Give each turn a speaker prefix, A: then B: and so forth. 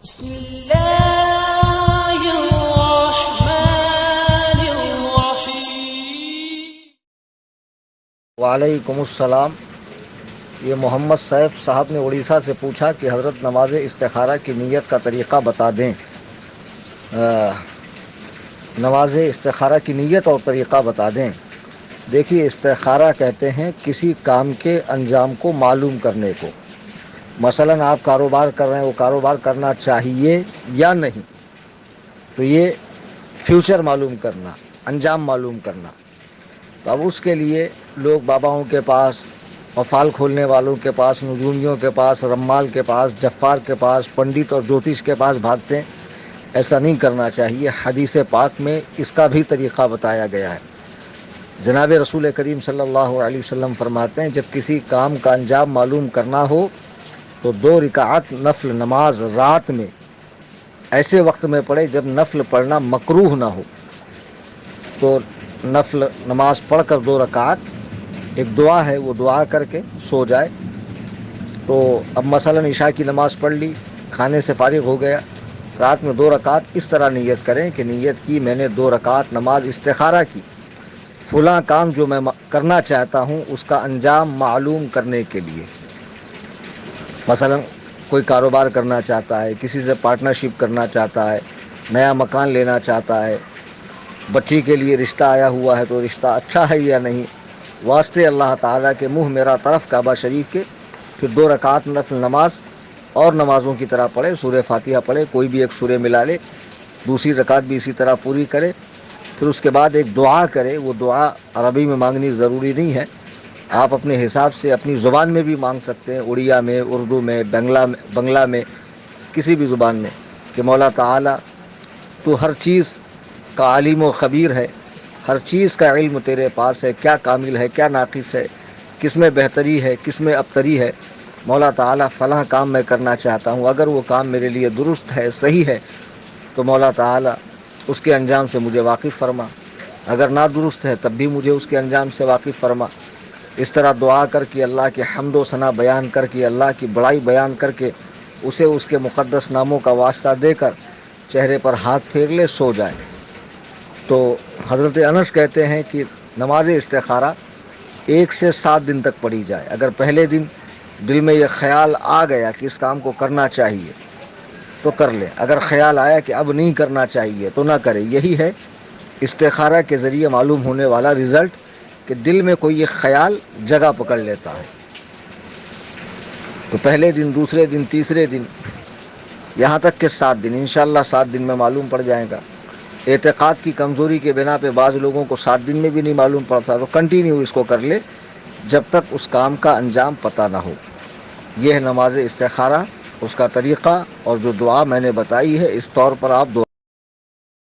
A: بسم اللہ الرحمن الرحیم۔
B: وعلیکم السلام۔ یہ محمد سیف صاحب نے اڑیسہ سے پوچھا کہ حضرت نماز استخارہ کی نیت کا طریقہ بتا دیں۔ نماز استخارہ کی نیت اور طریقہ بتا دیں۔ دیکھیے، استخارہ کہتے ہیں کسی کام کے انجام کو معلوم کرنے کو۔ مثلا آپ کاروبار کر رہے ہیں، وہ کاروبار کرنا چاہیے یا نہیں، تو یہ فیوچر معلوم کرنا، انجام معلوم کرنا۔ تو اب اس کے لیے لوگ باباؤں کے پاس، مفال کھولنے والوں کے پاس، نجومیوں کے پاس، رمال کے پاس، جفار کے پاس، پنڈت اور جوتش کے پاس بھاگتے ہیں۔ ایسا نہیں کرنا چاہیے۔ حدیث پاک میں اس کا بھی طریقہ بتایا گیا ہے۔ جناب رسول کریم صلی اللہ علیہ وسلم فرماتے ہیں، جب کسی کام کا انجام معلوم کرنا ہو تو 2 رکعت نفل نماز رات میں ایسے وقت میں پڑھے جب نفل پڑھنا مکروہ نہ ہو۔ تو نفل نماز پڑھ کر 2 رکعت، ایک دعا ہے وہ دعا کر کے سو جائے۔ تو اب مثلا عشاء کی نماز پڑھ لی، کھانے سے فارغ ہو گیا، رات میں 2 رکعت اس طرح نیت کریں کہ نیت کی میں نے 2 رکعت نماز استخارہ کی، فلاں کام جو میں کرنا چاہتا ہوں اس کا انجام معلوم کرنے کے لیے۔ مثلا کوئی کاروبار کرنا چاہتا ہے، کسی سے پارٹنرشپ کرنا چاہتا ہے، نیا مکان لینا چاہتا ہے، بچی کے لیے رشتہ آیا ہوا ہے تو رشتہ اچھا ہے یا نہیں، واسطے اللہ تعالیٰ کے منہ میرا طرف کعبہ شریف کے، پھر 2 رکعت نفل نماز اور نمازوں کی طرح پڑھے، سورہ فاتحہ پڑھے، کوئی بھی ایک سورہ ملا لے، دوسری رکعت بھی اسی طرح پوری کرے، پھر اس کے بعد ایک دعا کرے۔ وہ دعا عربی میں مانگنی ضروری نہیں ہے، آپ اپنے حساب سے اپنی زبان میں بھی مانگ سکتے ہیں، اڑیا میں، اردو میں، بنگلہ میں، کسی بھی زبان میں، کہ مولا تعالیٰ تو ہر چیز کا عالم و خبیر ہے، ہر چیز کا علم تیرے پاس ہے، کیا کامل ہے کیا ناقص ہے، کس میں بہتری ہے کس میں ابتری ہے۔ مولا تعالیٰ فلاں کام میں کرنا چاہتا ہوں، اگر وہ کام میرے لیے درست ہے، صحیح ہے، تو مولا تعالیٰ اس کے انجام سے مجھے واقف فرما، اگر نادرست ہے تب بھی مجھے اس کے انجام سے واقف فرما۔ اس طرح دعا کر کے، اللہ کے حمد و ثنا بیان کر کے، اللہ کی بڑائی بیان کر کے، اسے اس کے مقدس ناموں کا واسطہ دے کر چہرے پر ہاتھ پھیر لے، سو جائے۔ تو حضرت انس کہتے ہیں کہ نماز استخارہ 1 سے 7 دن تک پڑھی جائے۔ اگر پہلے دن دل میں یہ خیال آ گیا کہ اس کام کو کرنا چاہیے تو کر لے، اگر خیال آیا کہ اب نہیں کرنا چاہیے تو نہ کرے۔ یہی ہے استخارہ کے ذریعے معلوم ہونے والا رزلٹ، کہ دل میں کوئی یہ خیال جگہ پکڑ لیتا ہے۔ تو پہلے دن، دوسرے دن، تیسرے دن، یہاں تک کہ 7 دن، انشاءاللہ 7 دن میں معلوم پڑ جائے گا۔ اعتقاد کی کمزوری کے بنا پہ بعض لوگوں کو 7 دن میں بھی نہیں معلوم پڑتا، تو کنٹینیو اس کو کر لے جب تک اس کام کا انجام پتہ نہ ہو۔ یہ ہے نماز استخارہ، اس کا طریقہ، اور جو دعا میں نے بتائی ہے اس طور پر آپ دعا